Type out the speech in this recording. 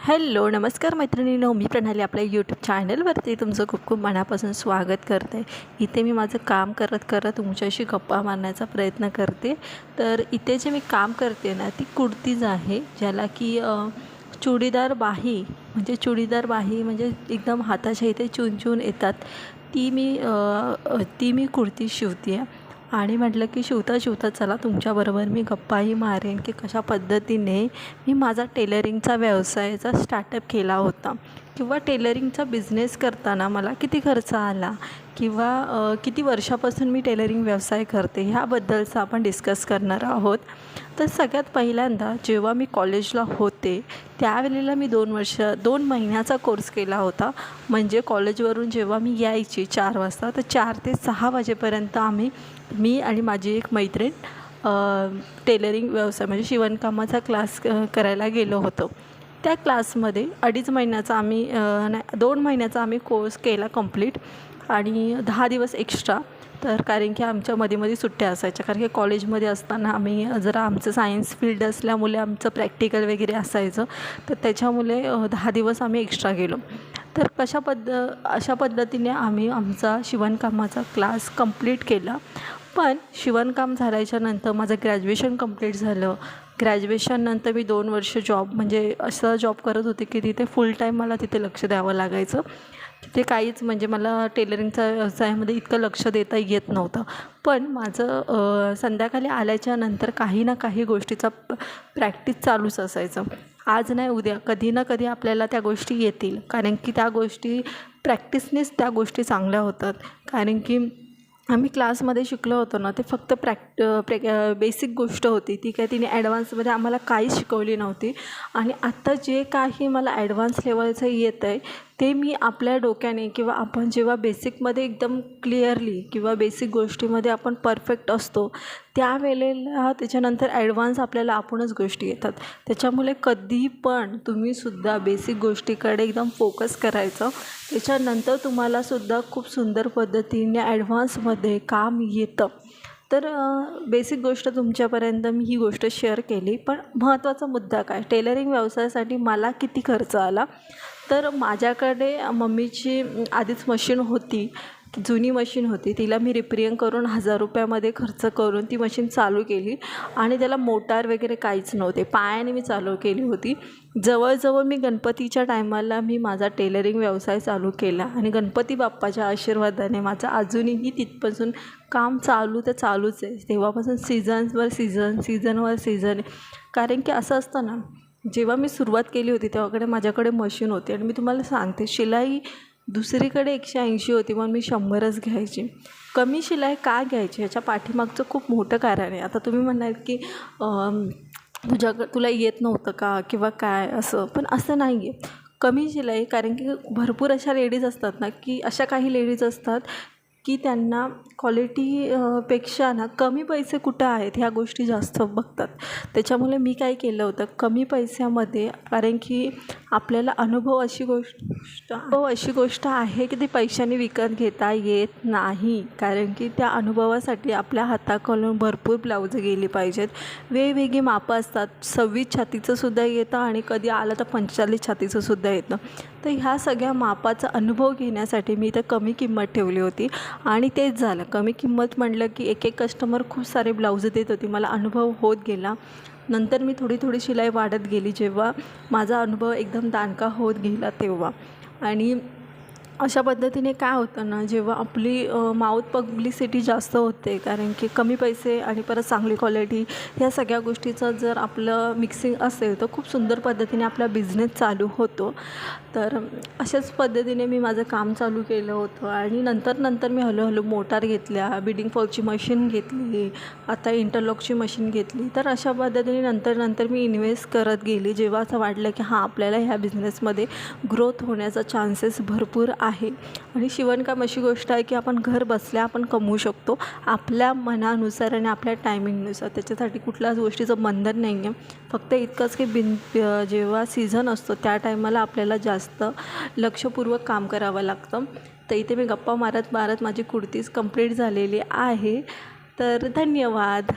Hello नमस्कार मैत्रिणींनो, मी प्रणाली आपल्या यूट्यूब चॅनलवरती तुमचं खूप खूप मनापासून स्वागत करते. इथे मी माझं काम करत करत तुमच्याशी गप्पा मारण्याचा प्रयत्न करते. तर इथे जे मी काम करते ना, ती कुर्तीज आहे, ज्याला की चुडीदार बाही म्हणजे एकदम हाताच्या इथे चुन येतात. ती मी कुर्ती शिवते आहे. आणि म्हटलं की शिवता चला तुमच्याबरोबर मी गप्पाही मारेन की कशा पद्धतीने मी माझा टेलरिंगचा व्यवसायाचा स्टार्टअप केला होता, किंवा टेलरिंगचा बिझनेस करताना मला किती खर्च आला, किंवा किती वर्षापासून मी टेलरिंग व्यवसाय करते ह्याबद्दलचं आपण डिस्कस करणार आहोत. तर सगळ्यात पहिल्यांदा जेव्हा मी कॉलेजला होते त्यावेळेला मी 2 महिन्याचा कोर्स केला होता. म्हणजे कॉलेजवरून जेव्हा मी यायची 4 वाजता, तर 4 ते 6 वाजेपर्यंत मी आणि माझी एक मैत्रीण टेलरिंग व्यवसाय म्हणजे शिवणकामाचा क्लास करायला गेलो होतो. त्या क्लासमध्ये 2.5 महिन्याचा 2 महिन्याचा आम्ही कोर्स केला कंप्लीट, आणि 10 दिवस एक्स्ट्रा. तर कारण की आमच्या मध्ये सुट्ट्या असायच्या, कारण की कॉलेजमध्ये असताना आम्ही आमचं सायन्स फील्ड असल्यामुळे आमचं प्रॅक्टिकल वगैरे असायचं, तर त्याच्यामुळे 10 दिवस आम्ही एक्स्ट्रा गेलो. तर अशा पद्धतीने आम्ही आमचा शिवणकामाचा क्लास कंप्लीट केला. पण शिवणकाम झाल्याच्यानंतर माझं ग्रॅज्युएशन कंप्लीट झालं. ग्रॅज्युएशननंतर मी 2 वर्ष असा जॉब करत होते की तिथे फुल टाईम मला तिथे लक्ष द्यावं लागायचं. तिथे काहीच मला टेलरिंगच्या व्यवसायामध्ये इतकं लक्ष देता येत नव्हतं. पण माझं संध्याकाळी आल्याच्या नंतर काही ना काही गोष्टीचा प्रॅक्टिस चालूच असायचं. आज नाही उद्या कधी ना कधी आपल्याला त्या गोष्टी येतील, कारण की त्या गोष्टी प्रॅक्टिसनेच त्या गोष्टी चांगल्या होतात. कारण की आम्ही क्लासमध्ये शिकलो होतो ना, ते फक्त बेसिक गोष्ट होती, ती काय तिने ॲडव्हान्समध्ये आम्हाला काहीच शिकवली नव्हती. आणि आत्ता जे काही मला ॲडव्हान्स लेवलचं येतं आहे ते मी आपल्या डोक्याने, किंवा आपण जेव्हा बेसिकमध्ये एकदम क्लिअरली किंवा बेसिक गोष्टीमध्ये आपण परफेक्ट असतो त्यावेळेला त्याच्यानंतर ॲडव्हान्स आपल्याला आपणच गोष्टी येतात. त्याच्यामुळे कधी पण तुम्हीसुद्धा बेसिक गोष्टीकडे एकदम फोकस करायचं. त्याच्यानंतर तुम्हालासुद्धा खूप सुंदर पद्धतीने ॲडव्हान्समध्ये काम येतं. तर बेसिक गोष्ट तुमच्यापर्यंत मी ही गोष्ट शेअर केली. पण महत्त्वाचा मुद्दा काय, टेलरिंग व्यवसायासाठी मला किती खर्च आला. तर माझ्याकडे मम्मीची आधीच मशीन होती, जुनी मशीन होती. तिला मी रिपेरिंग करून 1000 रुपयामध्ये खर्च करून ती मशीन चालू केली. आणि त्याला मोटार वगैरे काहीच नव्हते, पायाने मी चालू केली होती. जवळजवळ मी गणपतीच्या टायमाला मी माझा टेलरिंग व्यवसाय चालू केला, आणि गणपती बाप्पाच्या आशीर्वादाने माझं अजूनही तिथपासून काम चालूच आहे. तेव्हापासून सीझनवर सीझन. कारण की असं असतं ना, जेव्हा मी सुरुवात केली होती तेव्हाकडे माझ्याकडे मशीन होती, आणि मी तुम्हाला सांगते शिलाई दुसरीकडे 180 होती, पण मी 100च घ्यायची. कमी शिलाई का घ्यायची ह्याच्या पाठीमागचं खूप मोठं कारण आहे. आता तुम्ही म्हणाल की तुला येत नव्हतं का किंवा काय असं, पण असं नाही आहे. कमी शिलाई, कारण की भरपूर अशा लेडीज असतात ना, की अशा काही लेडीज असतात की त्यांना क्वालिटी पेक्षा ना कमी पैसे कुठं आहेत ह्या गोष्टी जास्त बघतात. त्याच्यामुळे मी काय केलं होतं, कमी पैशामध्ये, कारण की आपल्याला अनुभव अशी गोष्ट आहे की ती पैशाने विकत घेता येत नाही. कारण की त्या अनुभवासाठी आपल्या हाताखालून भरपूर ब्लाऊज गेली पाहिजेत. वेगवेगळी मापं असतात. 26 छातीचंसुद्धा येतं, आणि कधी आलं तर 45 छातीचंसुद्धा येतं. तर ह्या सगळ्या मापाचा अनुभव घेण्यासाठी मी इथं कमी किंमत ठेवली होती. आणि तेच झालं, कमी किंमत म्हटलं की एक कस्टमर खूप सारे ब्लाऊज देत होती. मला अनुभव होत गेला. नंतर मी थोडी शिलाई वाढत गेली, जेव्हा माझा अनुभव एकदम दाणका होत गेला तेव्हा. आणि अशा पद्धतीने काय होतं ना, जेव्हा आपली माउथ पब्लिसिटी जास्त होते, कारण की कमी पैसे आणि परत चांगली क्वालिटी ह्या सगळ्या गोष्टीचं जर आपलं मिक्सिंग असेल तर खूप सुंदर पद्धतीने आपला बिझनेस चालू होतो. तर अशाच पद्धतीने मी माझं काम चालू केलं होतं. आणि नंतर मी हळूहळू मोटार घेतल्या, बिडिंग फॉलची मशीन घेतली, आता इंटरलॉकची मशीन घेतली. तर अशा पद्धतीने नंतर मी इन्व्हेस्ट करत गेली. जेव्हा असं वाटलं की हां, आपल्याला ह्या बिझनेसमध्ये ग्रोथ होण्याचा चान्सेस भरपूर आहे. आणि शिवणकाम अशी गोष्ट आहे की आपण घर बसल्या आपण कमवू शकतो, आपल्या मनानुसार आणि आपल्या टायमिंगनुसार. त्याच्यासाठी कुठल्याच गोष्टीचं बंधन नाही आहे. फक्त इतकंच की जेव्हा सीझन असतो त्या टायमाला आपल्याला जास्त लक्षपूर्वक काम करावं लागतं. तर इथे मी गप्पा मारत माझी कुर्तीज कंप्लीट झालेली आहे. तर धन्यवाद.